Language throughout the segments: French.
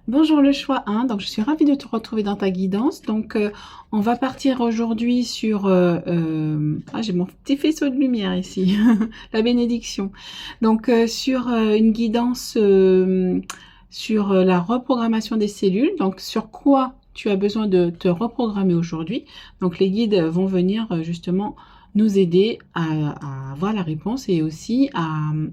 Bonjour le choix 1, donc je suis ravie de te retrouver dans ta guidance. On va partir aujourd'hui sur... j'ai mon petit faisceau de lumière ici, la bénédiction. Sur une guidance sur la reprogrammation des cellules. Donc sur quoi tu as besoin de te reprogrammer aujourd'hui. Donc les guides vont venir justement nous aider à avoir la réponse et aussi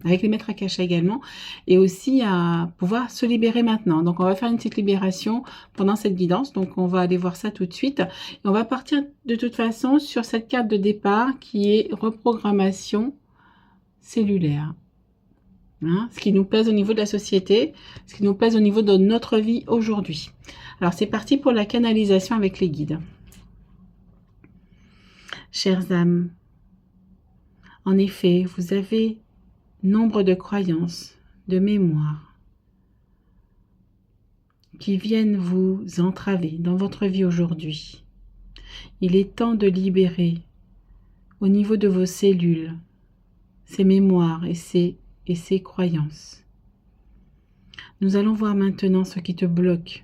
avec les maîtres Akasha également, et aussi à pouvoir se libérer maintenant. Donc, on va faire une petite libération pendant cette guidance. Donc, on va aller voir ça tout de suite. Et on va partir de toute façon sur cette carte de départ qui est reprogrammation cellulaire. Hein, ce qui nous pèse au niveau de la société, ce qui nous pèse au niveau de notre vie aujourd'hui. Alors, c'est parti pour la canalisation avec les guides. Chères âmes, en effet, vous avez nombre de croyances, de mémoires, qui viennent vous entraver dans votre vie aujourd'hui. Il est temps de libérer au niveau de vos cellules ces mémoires et ces croyances. Nous allons voir maintenant ce qui te bloque,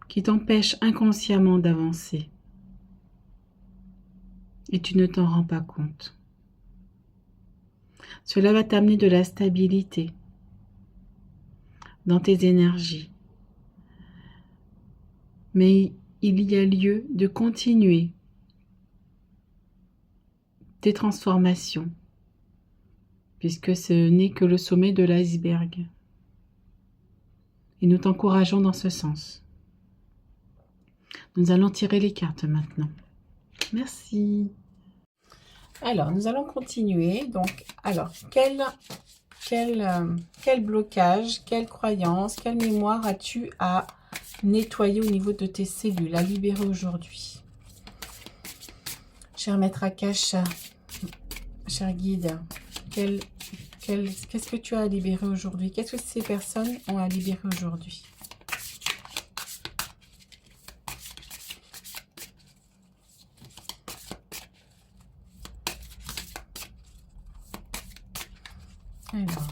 qui t'empêche inconsciemment d'avancer. Et tu ne t'en rends pas compte. Cela va t'amener de la stabilité dans tes énergies. Mais il y a lieu de continuer tes transformations, puisque ce n'est que le sommet de l'iceberg. Et nous t'encourageons dans ce sens. Nous allons tirer les cartes maintenant. Merci. Alors, nous allons continuer. Donc, alors, quel blocage, quelle croyance, quelle mémoire as-tu à nettoyer au niveau de tes cellules, à libérer aujourd'hui? Cher maître Akasha, cher guide, qu'est-ce que tu as à libérer aujourd'hui? Qu'est-ce que ces personnes ont à libérer aujourd'hui? Alors,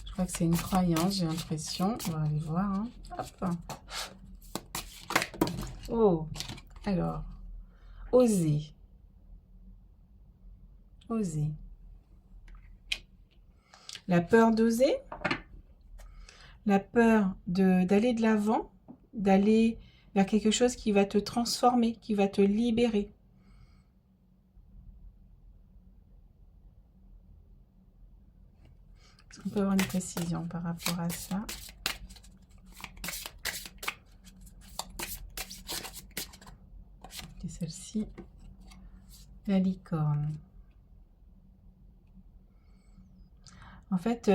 je crois que c'est une croyance, j'ai l'impression. On va aller voir. Hein. Hop. Oh, alors, oser. Oser. La peur d'oser, la peur d'aller de l'avant, d'aller vers quelque chose qui va te transformer, qui va te libérer. Est-ce qu'on peut avoir une précision par rapport à ça? Et celle-ci, la licorne. En fait,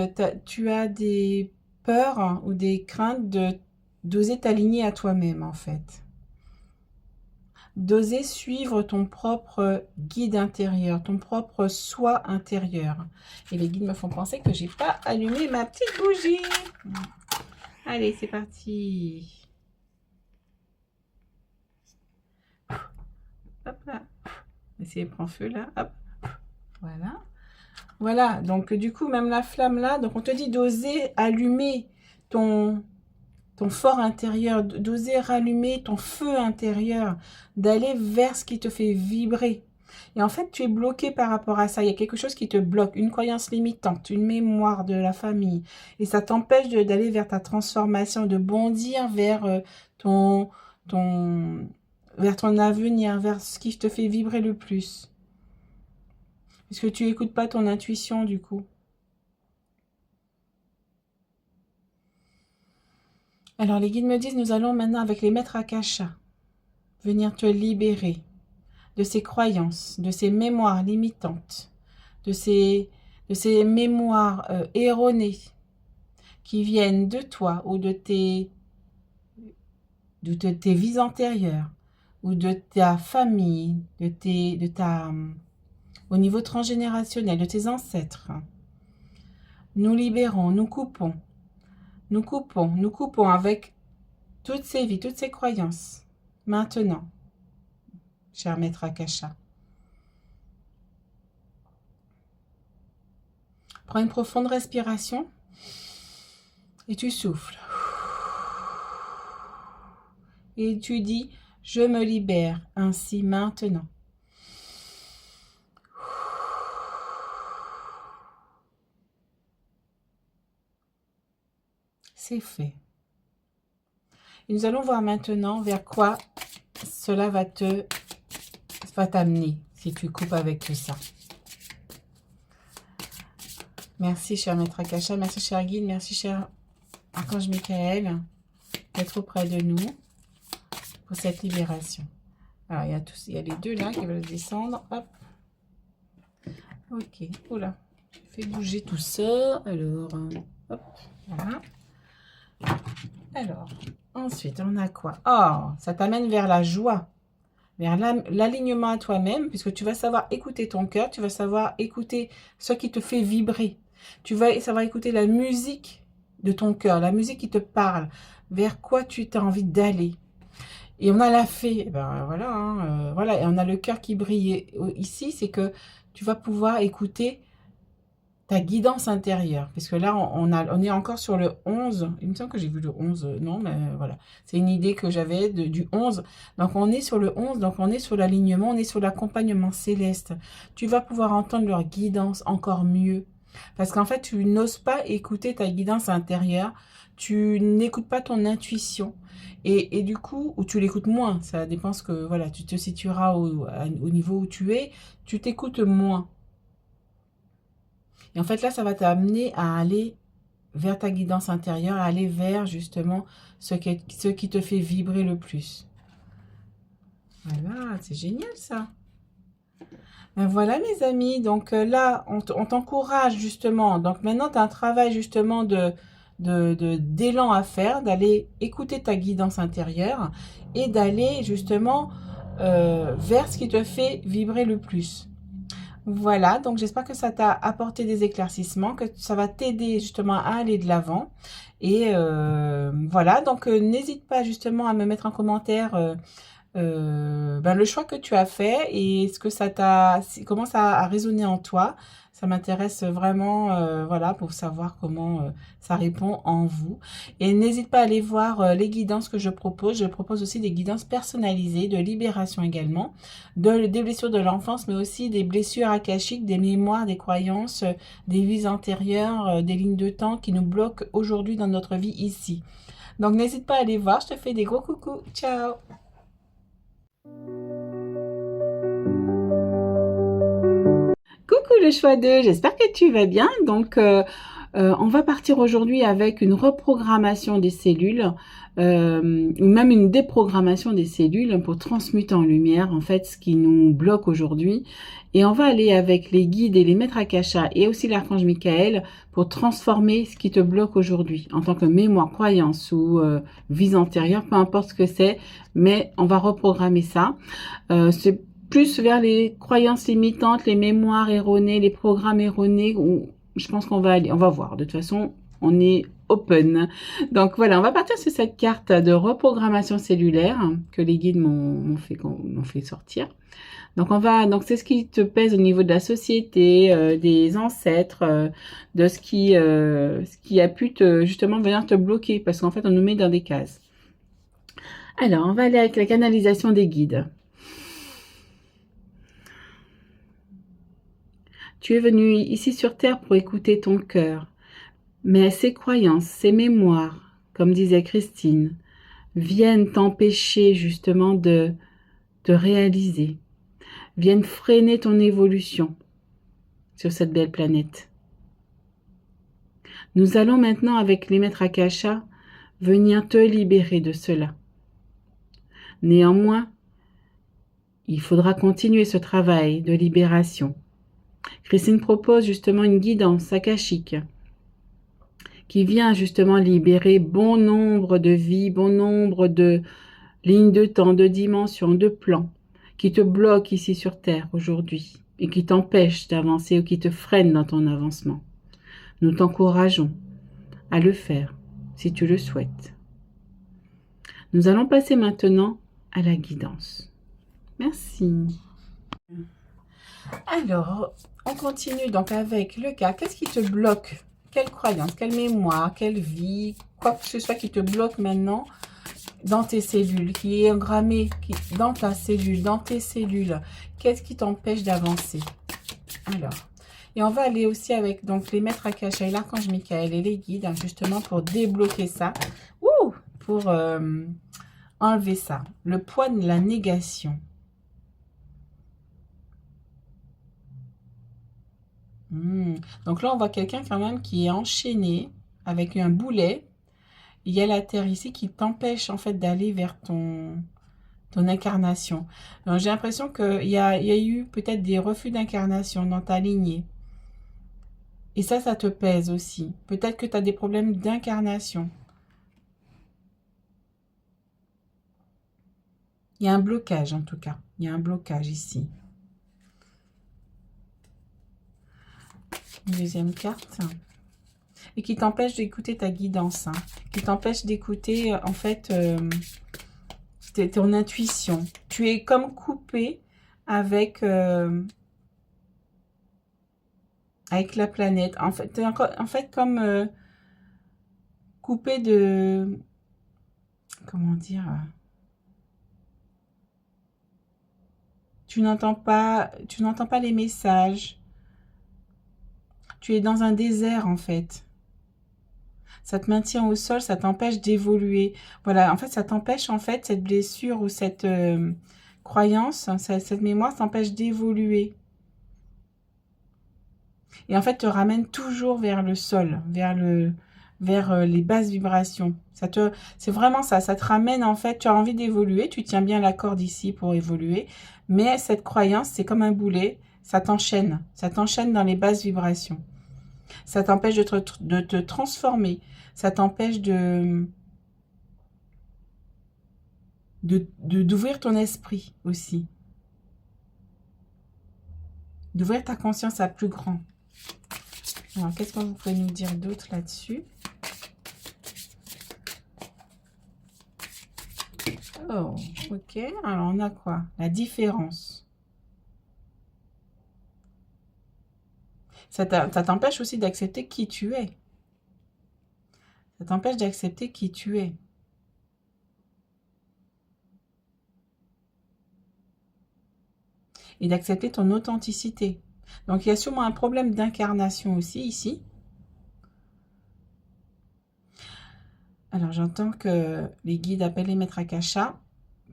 tu as des peurs ou des craintes d'oser t'aligner à toi-même, en fait. D'oser suivre ton propre guide intérieur, ton propre soi intérieur. Et les guides me font penser que j'ai pas allumé ma petite bougie. Allez, c'est parti. Hop là. Si elle prend feu là, hop. Voilà. Voilà, donc du coup, même la flamme là, donc on te dit d'oser allumer ton fort intérieur, d'oser rallumer ton feu intérieur, d'aller vers ce qui te fait vibrer. Et en fait, tu es bloqué par rapport à ça. Il y a quelque chose qui te bloque, une croyance limitante, une mémoire de la famille. Et ça t'empêche d'aller vers ta transformation, de bondir vers vers ton avenir, vers ce qui te fait vibrer le plus. Puisque tu n'écoutes pas ton intuition du coup. Alors les guides me disent, nous allons maintenant avec les maîtres Akasha venir te libérer de ces croyances, de ces mémoires limitantes, de ces mémoires erronées qui viennent de toi ou de tes vies antérieures ou de ta famille, au niveau transgénérationnel, de tes ancêtres. Nous libérons, nous coupons avec toutes ces vies, toutes ces croyances. Maintenant, cher maître Akasha. Prends une profonde respiration et tu souffles. Et tu dis, je me libère ainsi maintenant. C'est fait. Et nous allons voir maintenant vers quoi cela va t'amener si tu coupes avec tout ça. Merci, cher Maître Akasha. Merci, cher guide. Merci, cher Archange Michael, d'être auprès de nous pour cette libération. Alors, il y a les deux là qui veulent descendre. Hop. Ok. Oula. Je fais bouger tout ça. Alors, hop. Voilà. Alors, ensuite, on a quoi? Oh, ça t'amène vers la joie, vers l'alignement à toi-même, puisque tu vas savoir écouter ton cœur, tu vas savoir écouter ce qui te fait vibrer. Tu vas savoir écouter la musique de ton cœur, la musique qui te parle, vers quoi tu as envie d'aller. Et on a la fée, ben voilà, hein, voilà, et on a le cœur qui brille. Et ici, c'est que tu vas pouvoir écouter ta guidance intérieure, parce que là, on est encore sur le 11, il me semble que j'ai vu le 11, non, mais voilà, c'est une idée que j'avais du 11, donc on est sur le 11, donc on est sur l'alignement, on est sur l'accompagnement céleste, tu vas pouvoir entendre leur guidance encore mieux, parce qu'en fait, tu n'oses pas écouter ta guidance intérieure, tu n'écoutes pas ton intuition, et du coup, ou tu l'écoutes moins, ça dépend ce que, voilà, tu te situeras au niveau où tu es, tu t'écoutes moins. Et en fait, là, ça va t'amener à aller vers ta guidance intérieure, à aller vers justement ce qui te fait vibrer le plus. Voilà, c'est génial ça. Ben voilà mes amis, donc là, on t'encourage justement. Donc maintenant, tu as un travail justement d'élan à faire, d'aller écouter ta guidance intérieure et d'aller justement vers ce qui te fait vibrer le plus. Voilà, donc j'espère que ça t'a apporté des éclaircissements, que ça va t'aider justement à aller de l'avant. Et voilà, donc n'hésite pas justement à me mettre en commentaire ben, le choix que tu as fait et ce que comment ça a résonné en toi. Ça m'intéresse vraiment, voilà, pour savoir comment ça répond en vous. Et n'hésite pas à aller voir les guidances que je propose. Je propose aussi des guidances personnalisées, de libération également, des blessures de l'enfance, mais aussi des blessures akashiques, des mémoires, des croyances, des vies antérieures, des lignes de temps qui nous bloquent aujourd'hui dans notre vie ici. Donc n'hésite pas à aller voir. Je te fais des gros coucous. Ciao! Coucou le choix 2, j'espère que tu vas bien. Donc, on va partir aujourd'hui avec une reprogrammation des cellules ou même une déprogrammation des cellules pour transmuter en lumière en fait ce qui nous bloque aujourd'hui. Et on va aller avec les guides et les maîtres Akasha et aussi l'archange Michael pour transformer ce qui te bloque aujourd'hui en tant que mémoire, croyance ou vie antérieure, peu importe ce que c'est, mais on va reprogrammer ça. C'est plus vers les croyances limitantes, les mémoires erronées, les programmes erronés, où je pense qu'on va aller, on va voir. De toute façon, on est open. Donc voilà, on va partir sur cette carte de reprogrammation cellulaire que les guides m'ont fait sortir. Donc donc c'est ce qui te pèse au niveau de la société, des ancêtres, de ce qui a pu justement venir te bloquer, parce qu'en fait on nous met dans des cases. Alors on va aller avec la canalisation des guides. Tu es venu ici sur Terre pour écouter ton cœur. Mais ces croyances, ces mémoires, comme disait Christine, viennent t'empêcher justement de réaliser, viennent freiner ton évolution sur cette belle planète. Nous allons maintenant, avec les maîtres Akasha, venir te libérer de cela. Néanmoins, il faudra continuer ce travail de libération. Christine propose justement une guidance akashique qui vient justement libérer bon nombre de vies, bon nombre de lignes de temps, de dimensions, de plans qui te bloquent ici sur Terre aujourd'hui et qui t'empêchent d'avancer ou qui te freinent dans ton avancement. Nous t'encourageons à le faire si tu le souhaites. Nous allons passer maintenant à la guidance. Merci. Alors, on continue donc avec le cas. Qu'est-ce qui te bloque? Quelle croyance, quelle mémoire, quelle vie, quoi que ce soit qui te bloque maintenant dans tes cellules, qui est engrammé dans ta cellule, dans tes cellules. Qu'est-ce qui t'empêche d'avancer? Alors, et on va aller aussi avec donc les maîtres Akasha et l'archange Michael et les guides, hein, justement pour débloquer ça. Ouh, pour enlever ça. Le poids de la négation. Donc là, on voit quelqu'un quand même qui est enchaîné avec un boulet. Il y a la terre ici qui t'empêche en fait d'aller vers ton incarnation. J'ai l'impression qu'il y a eu peut-être des refus d'incarnation dans ta lignée. Et ça te pèse aussi. Peut-être que tu as des problèmes d'incarnation. Il y a un blocage en tout cas. Il y a un blocage ici. Une deuxième carte. Et qui t'empêche d'écouter ta guidance. Hein. Qui t'empêche d'écouter en fait ton intuition. Tu es comme coupé avec... avec la planète. En fait comme coupé de... Comment dire? Tu n'entends pas les messages. Tu es dans un désert, en fait. Ça te maintient au sol, ça t'empêche d'évoluer. Voilà, en fait, ça t'empêche, en fait, cette blessure ou cette croyance, cette mémoire t'empêche d'évoluer. Et en fait, te ramène toujours vers le sol, vers les basses vibrations. C'est vraiment ça, ça te ramène en fait, tu as envie d'évoluer, tu tiens bien la corde ici pour évoluer, mais cette croyance, c'est comme un boulet, ça t'enchaîne dans les basses vibrations. Ça t'empêche de te transformer, ça t'empêche d'ouvrir ton esprit aussi, d'ouvrir ta conscience à plus grand. Alors, qu'est-ce que vous pouvez nous dire d'autre là-dessus? Oh, ok. Alors, on a quoi? La différence. Ça t'empêche aussi d'accepter qui tu es. Ça t'empêche d'accepter qui tu es. Et d'accepter ton authenticité. Donc, il y a sûrement un problème d'incarnation aussi ici. Alors, j'entends que les guides appellent les maîtres Akasha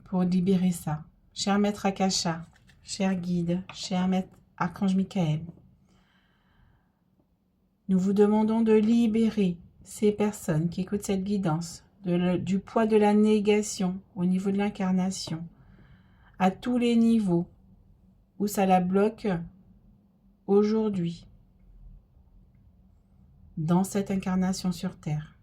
pour libérer ça. Cher maître Akasha, cher guide, cher maître archange Michael, nous vous demandons de libérer ces personnes qui écoutent cette guidance du poids de la négation au niveau de l'incarnation, à tous les niveaux où ça la bloque aujourd'hui, dans cette incarnation sur Terre.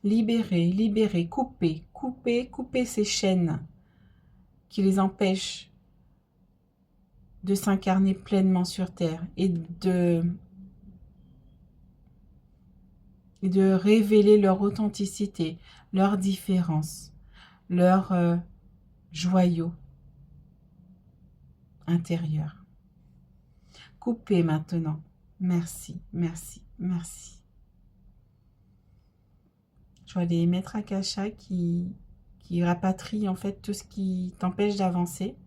Libérer, libérer, couper, couper, couper ces chaînes qui les empêchent de s'incarner pleinement sur Terre et de révéler leur authenticité, leur différence, leur joyau intérieur. Coupez maintenant. Merci, merci, merci. Je vois les maîtres Akasha qui rapatrient en fait tout ce qui t'empêche d'avancer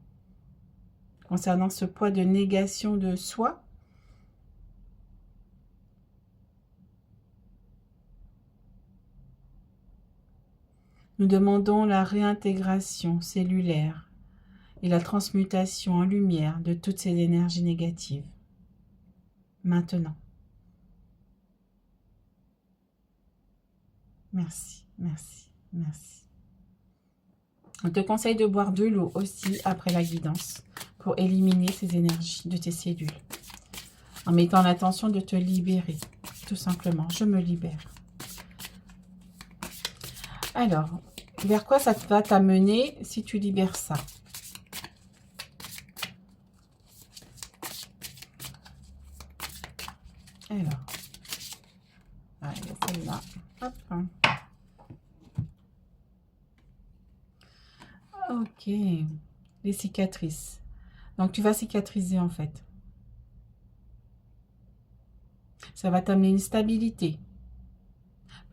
concernant ce poids de négation de soi. Nous demandons la réintégration cellulaire et la transmutation en lumière de toutes ces énergies négatives. Maintenant. Merci, merci, merci. On te conseille de boire de l'eau aussi après la guidance pour éliminer ces énergies de tes cellules. En mettant l'intention de te libérer, tout simplement. Je me libère. Alors, vers quoi ça va t'amener si tu libères ça? Alors, allez, celle-là. Hop. Ok, les cicatrices. Donc, tu vas cicatriser en fait. Ça va t'amener une stabilité.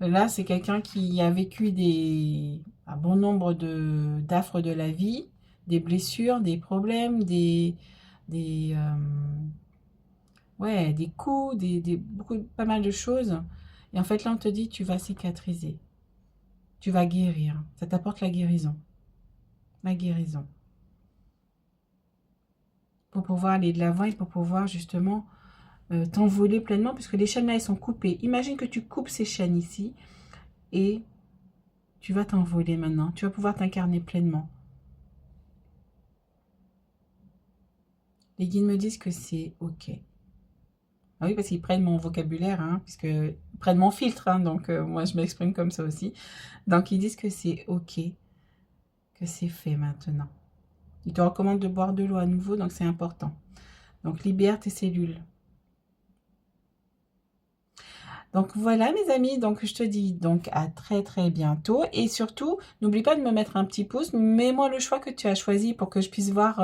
Là, c'est quelqu'un qui a vécu un bon nombre d'affres de la vie, des blessures, des problèmes, des, ouais, des coups, pas mal de choses. Et en fait, là, on te dit, tu vas cicatriser, tu vas guérir. Ça t'apporte la guérison. La guérison. Pour pouvoir aller de l'avant et pour pouvoir justement t'envoler pleinement, puisque les chaînes là, elles sont coupées. Imagine que tu coupes ces chaînes ici et tu vas t'envoler maintenant. Tu vas pouvoir t'incarner pleinement. Les guides me disent que c'est OK. Ah oui, parce qu'ils prennent mon vocabulaire, hein, puisque ils prennent mon filtre, hein, donc moi je m'exprime comme ça aussi. Donc ils disent que c'est OK, que c'est fait maintenant. Ils te recommandent de boire de l'eau à nouveau, donc c'est important. Donc libère tes cellules. Donc voilà mes amis, donc je te dis donc à très très bientôt. Et surtout, n'oublie pas de me mettre un petit pouce, mets-moi le choix que tu as choisi pour que je puisse voir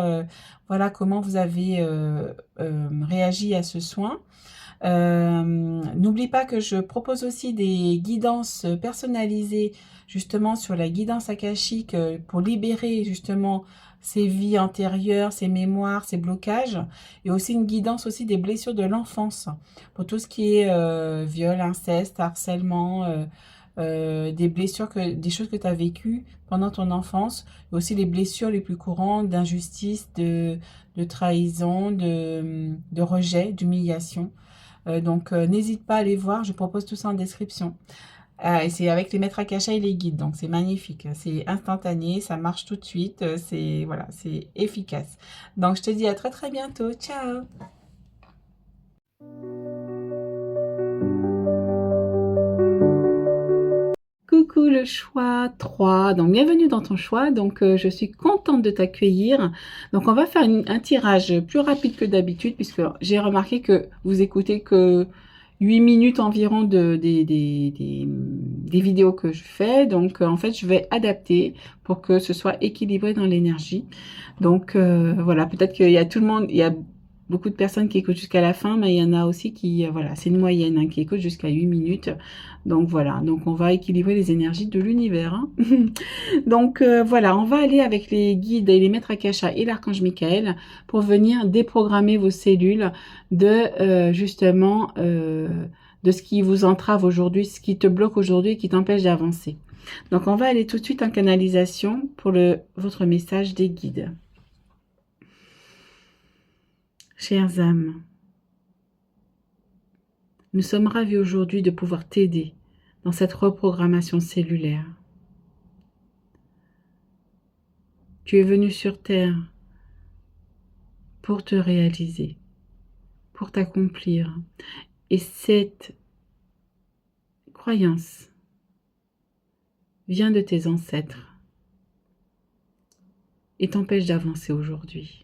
voilà, comment vous avez réagi à ce soin. N'oublie pas que je propose aussi des guidances personnalisées justement sur la guidance akashique pour libérer justement ses vies antérieures, ses mémoires, ses blocages, et aussi une guidance aussi des blessures de l'enfance pour tout ce qui est viol, inceste, harcèlement, des blessures, des choses que tu as vécues pendant ton enfance, et aussi les blessures les plus courantes d'injustice, de trahison, de rejet, d'humiliation. Donc, n'hésite pas à aller voir, je propose tout ça en description. Et c'est avec les maîtres Akasha et les guides, donc c'est magnifique. C'est instantané, ça marche tout de suite, c'est voilà, c'est efficace. Donc, je te dis à très très bientôt. Ciao! Coucou le choix 3, donc bienvenue dans ton choix, donc je suis contente de t'accueillir. Donc on va faire un tirage plus rapide que d'habitude puisque j'ai remarqué que vous écoutez que 8 minutes environ des vidéos que je fais, donc en fait je vais adapter pour que ce soit équilibré dans l'énergie. Donc voilà, peut-être qu'il y a tout le monde, il y a beaucoup de personnes qui écoutent jusqu'à la fin, mais il y en a aussi qui, voilà, c'est une moyenne, hein, qui écoutent jusqu'à 8 minutes. Donc voilà, donc on va équilibrer les énergies de l'univers. Hein. Donc voilà, on va aller avec les guides et les maîtres Akasha et l'archange Michael pour venir déprogrammer vos cellules de justement de ce qui vous entrave aujourd'hui, ce qui te bloque aujourd'hui et qui t'empêche d'avancer. Donc on va aller tout de suite en canalisation pour votre message des guides. Chères âmes, nous sommes ravis aujourd'hui de pouvoir t'aider dans cette reprogrammation cellulaire. Tu es venu sur Terre pour te réaliser, pour t'accomplir. Et cette croyance vient de tes ancêtres et t'empêche d'avancer aujourd'hui.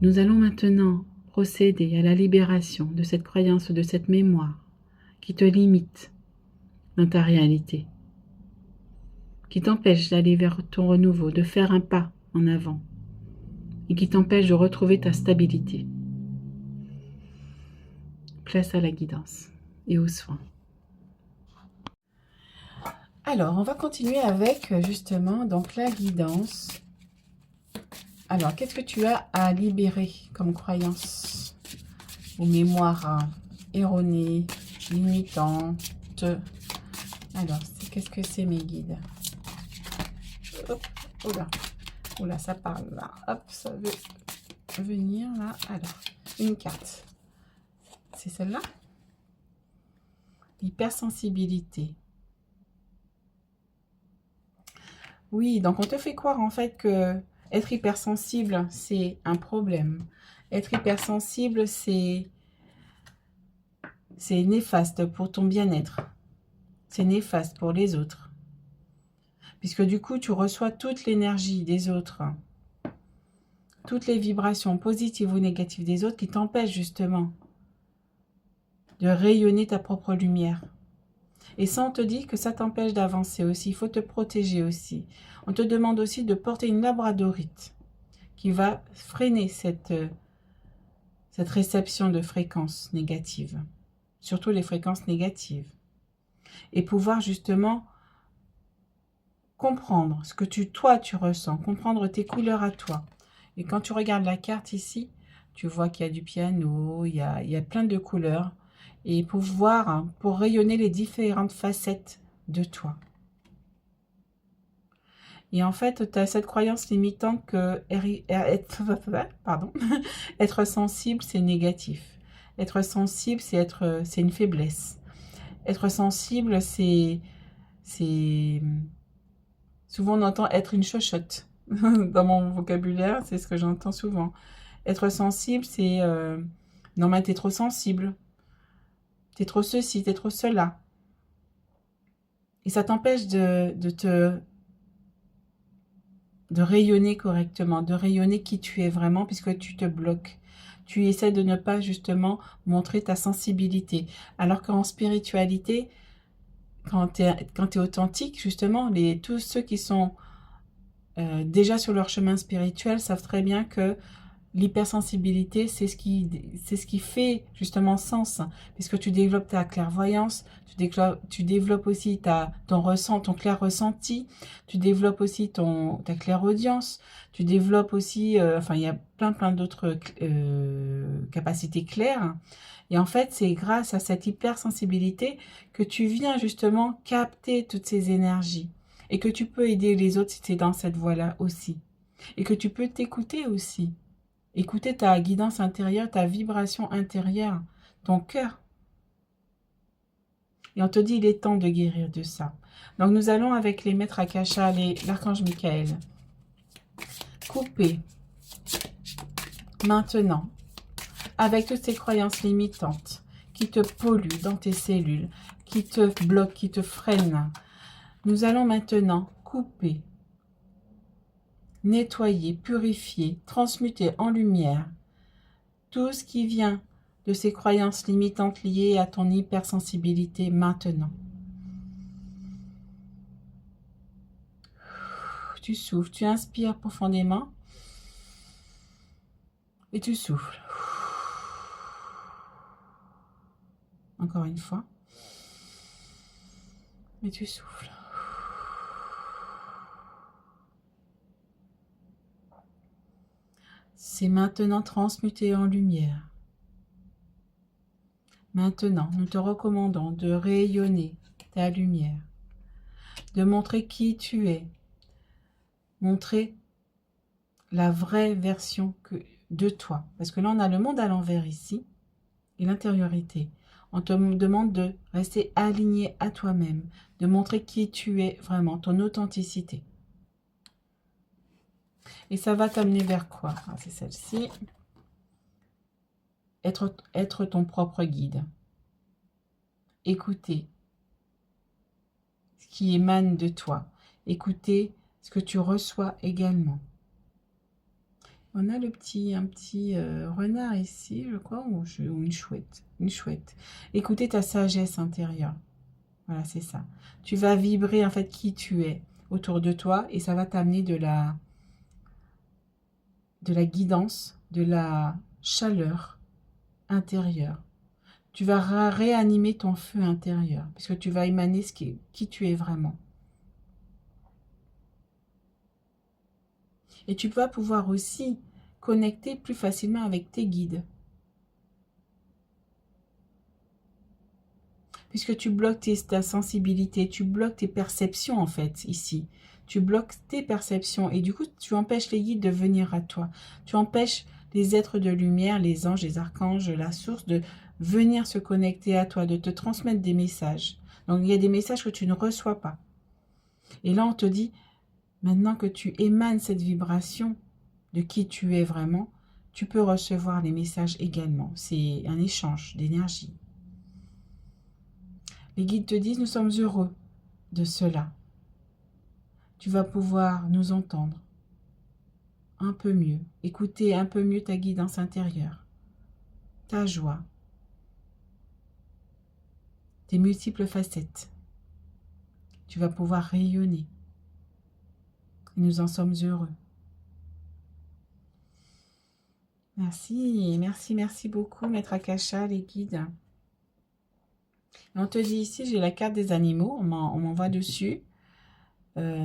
Nous allons maintenant procéder à la libération de cette croyance, de cette mémoire qui te limite dans ta réalité, qui t'empêche d'aller vers ton renouveau, de faire un pas en avant et qui t'empêche de retrouver ta stabilité. Place à la guidance et aux soins. Alors, on va continuer avec justement donc la guidance. Alors, qu'est-ce que tu as à libérer comme croyance ou mémoire erronée, limitante? Alors, qu'est-ce que c'est mes guides? Hop, oula, oula, ça parle là. Hop, ça veut venir là. Alors, une carte. C'est celle-là? L'hypersensibilité. Oui, donc on te fait croire en fait que être hypersensible, c'est un problème. Être hypersensible, c'est néfaste pour ton bien-être. C'est néfaste pour les autres. Puisque du coup, tu reçois toute l'énergie des autres, toutes les vibrations positives ou négatives des autres qui t'empêchent justement de rayonner ta propre lumière. Et ça, on te dit que ça t'empêche d'avancer aussi. Il faut te protéger aussi. On te demande aussi de porter une labradorite qui va freiner cette réception de fréquences négatives. surtout les fréquences négatives. Et pouvoir justement comprendre ce que toi tu ressens, comprendre tes couleurs à toi. Et quand tu regardes la carte ici, tu vois qu'il y a du piano, il y a plein de couleurs. Et pouvoir, hein, pour rayonner les différentes facettes de toi. Et en fait, tu as cette croyance limitante que pardon, être sensible, c'est négatif. Être sensible, c'est une faiblesse. Être sensible, c'est... Souvent, on entend être une chochotte. Dans mon vocabulaire, c'est ce que j'entends souvent. Être sensible, c'est... non, mais t'es trop sensible. T'es trop ceci, t'es trop cela. Et ça t'empêche de rayonner correctement, de rayonner qui tu es vraiment, puisque tu te bloques. Tu essaies de ne pas justement montrer ta sensibilité. Alors qu'en spiritualité, quand tu es authentique, justement, tous ceux qui sont déjà sur leur chemin spirituel savent très bien que l'hypersensibilité, c'est ce qui fait justement sens, puisque tu développes ta clairvoyance, tu développes aussi ton clair ressenti, tu développes aussi ta clairaudience, tu développes aussi, enfin il y a plein d'autres capacités claires. Et en fait, c'est grâce à cette hypersensibilité que tu viens justement capter toutes ces énergies et que tu peux aider les autres si tu es dans cette voie-là aussi. Et que tu peux t'écouter aussi. Écouter ta guidance intérieure, ta vibration intérieure, ton cœur. Et on te dit, il est temps de guérir de ça. Donc nous allons avec les maîtres Akasha, l'archange Michael, couper maintenant avec toutes ces croyances limitantes qui te polluent dans tes cellules, qui te bloquent, qui te freinent. Nous allons maintenant couper, nettoyer, purifier, transmuter en lumière tout ce qui vient de ces croyances limitantes liées à ton hypersensibilité maintenant. Tu souffles, tu inspires profondément et tu souffles. Encore une fois. Et tu souffles. C'est maintenant transmuté en lumière. Maintenant, nous te recommandons de rayonner ta lumière, de montrer qui tu es, montrer la vraie version de toi. Parce que là, on a le monde à l'envers ici et l'intériorité. On te demande de rester aligné à toi-même, de montrer qui tu es vraiment, ton authenticité. Et ça va t'amener vers quoi? C'est celle-ci. Être ton propre guide. Écouter ce qui émane de toi. Écouter ce que tu reçois également. On a un petit renard ici, je crois, ou une chouette. Une chouette. Écoutez ta sagesse intérieure. Voilà, c'est ça. Tu vas vibrer en fait qui tu es autour de toi et ça va t'amener de la guidance, de la chaleur intérieure. Tu vas réanimer ton feu intérieur puisque tu vas émaner qui tu es vraiment. Et tu vas pouvoir aussi connecter plus facilement avec tes guides. Puisque tu bloques ta sensibilité, tu bloques tes perceptions en fait ici. Tu bloques tes perceptions et du coup tu empêches les guides de venir à toi. Tu empêches les êtres de lumière, les anges, les archanges, la source de venir se connecter à toi, de te transmettre des messages. Donc il y a des messages que tu ne reçois pas. Et là on te dit, maintenant que tu émanes cette vibration de qui tu es vraiment, tu peux recevoir les messages également. C'est un échange d'énergie. Les guides te disent, nous sommes heureux de cela. Tu vas pouvoir nous entendre un peu mieux, écouter un peu mieux ta guidance intérieure, ta joie, tes multiples facettes. Tu vas pouvoir rayonner. Nous en sommes heureux. Merci, merci beaucoup, Maître Akasha, les guides. On te dit ici, j'ai la carte des animaux, on m'envoie dessus.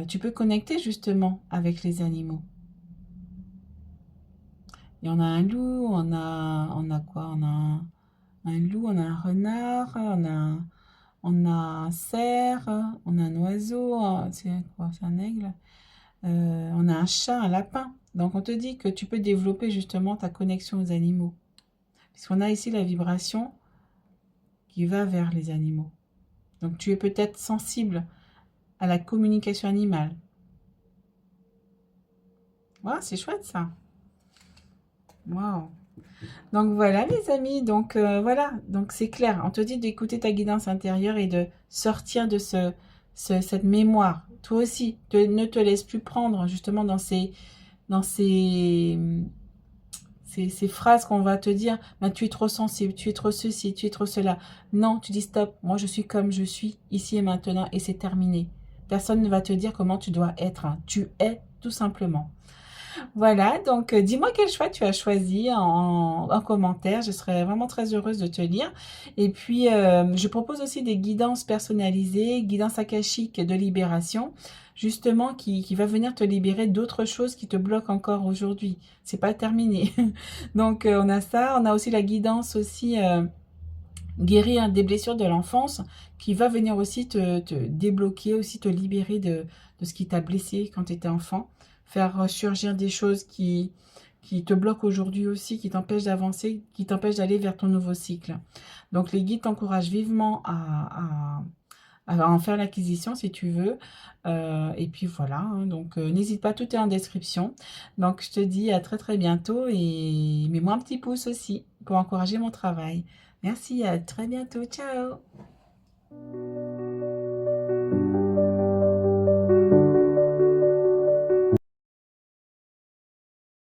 Tu peux connecter justement avec les animaux. Et on a un loup, on a quoi? On a un loup, on a un renard, on a un cerf, on a un oiseau, c'est quoi? C'est un aigle. On a un chat, un lapin. Donc on te dit que tu peux développer justement ta connexion aux animaux. Puisqu'on a ici la vibration qui va vers les animaux. Donc tu es peut-être sensible à la communication animale. Waouh, c'est chouette ça. Waouh. Donc voilà les amis, donc voilà, donc c'est clair. On te dit d'écouter ta guidance intérieure et de sortir de cette mémoire. Toi aussi, ne te laisse plus prendre justement dans ces phrases qu'on va te dire, bah, tu es trop sensible, tu es trop ceci, tu es trop cela. Non, tu dis stop, moi je suis comme je suis, ici et maintenant, et c'est terminé. Personne ne va te dire comment tu dois être, hein. Tu es tout simplement. Voilà, donc dis-moi quel choix tu as choisi en commentaire. Je serais vraiment très heureuse de te lire. Et puis, je propose aussi des guidances personnalisées, guidances akashiques de libération, justement qui va venir te libérer d'autres choses qui te bloquent encore aujourd'hui. C'est pas terminé. Donc, on a ça. On a aussi la guidance aussi guérir des blessures de l'enfance qui va venir aussi te débloquer, aussi te libérer de ce qui t'a blessé quand tu étais enfant. Faire surgir des choses qui te bloquent aujourd'hui aussi, qui t'empêchent d'avancer, qui t'empêchent d'aller vers ton nouveau cycle. Donc les guides t'encouragent vivement à en faire l'acquisition si tu veux. Et puis voilà, hein, donc n'hésite pas, tout est en description. Donc je te dis à très très bientôt et mets-moi un petit pouce aussi pour encourager mon travail. Merci, à très bientôt, ciao!